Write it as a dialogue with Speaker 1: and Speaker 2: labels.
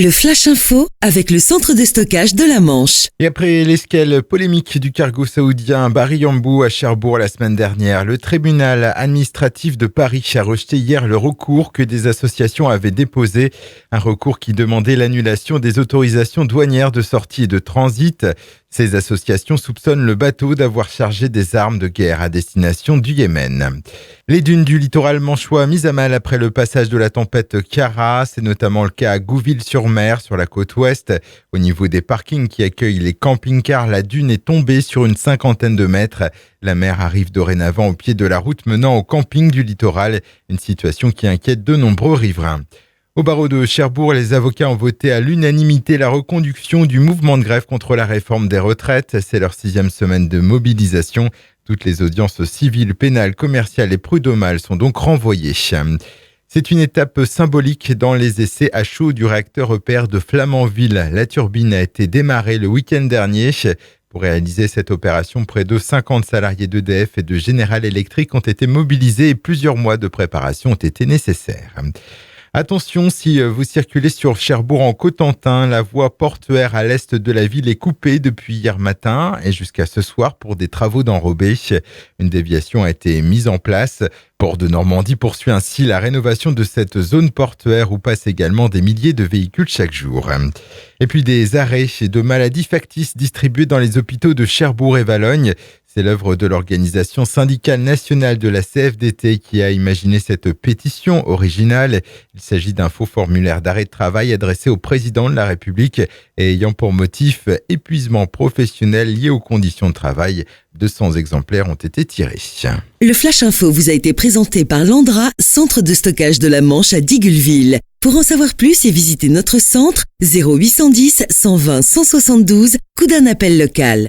Speaker 1: Le Flash Info avec le centre de stockage de la Manche.
Speaker 2: Et après l'escale polémique du cargo saoudien Barry Yambou à Cherbourg la semaine dernière, le tribunal administratif de Paris a rejeté hier le recours que des associations avaient déposé. Un recours qui demandait l'annulation des autorisations douanières de sortie et de transit. Ces associations soupçonnent le bateau d'avoir chargé des armes de guerre à destination du Yémen. Les dunes du littoral manchois mises à mal après le passage de la tempête Chiara. C'est notamment le cas à Gouville-sur-Mer, sur la côte ouest. Au niveau des parkings qui accueillent les camping-cars, la dune est tombée sur une 50aine de mètres. La mer arrive dorénavant au pied de la route menant au camping du littoral. Une situation qui inquiète de nombreux riverains. Au barreau de Cherbourg, les avocats ont voté à l'unanimité la reconduction du mouvement de grève contre la réforme des retraites. C'est leur 6e semaine de mobilisation. Toutes les audiences civiles, pénales, commerciales et prud'homales sont donc renvoyées. C'est une étape symbolique dans les essais à chaud du réacteur EPR de Flamanville. La turbine a été démarrée le week-end dernier. Pour réaliser cette opération, près de 50 salariés d'EDF et de General Electric ont été mobilisés et plusieurs mois de préparation ont été nécessaires. Attention, si vous circulez sur Cherbourg en Cotentin, la voie portuaire à l'est de la ville est coupée depuis hier matin et jusqu'à ce soir pour des travaux d'enrobé. Une déviation a été mise en place. Port de Normandie poursuit ainsi la rénovation de cette zone portuaire où passent également des milliers de véhicules chaque jour. Et puis des arrêts de maladies factices distribués dans les hôpitaux de Cherbourg et Valognes. C'est l'œuvre de l'organisation syndicale nationale de la CFDT qui a imaginé cette pétition originale. Il s'agit d'un faux formulaire d'arrêt de travail adressé au président de la République et ayant pour motif épuisement professionnel lié aux conditions de travail. 200 exemplaires ont été tirés.
Speaker 1: Le Flash Info vous a été présenté par Landra, centre de stockage de la Manche à Digulleville. Pour en savoir plus et visiter notre centre, 0810 120 172, coup d'un appel local.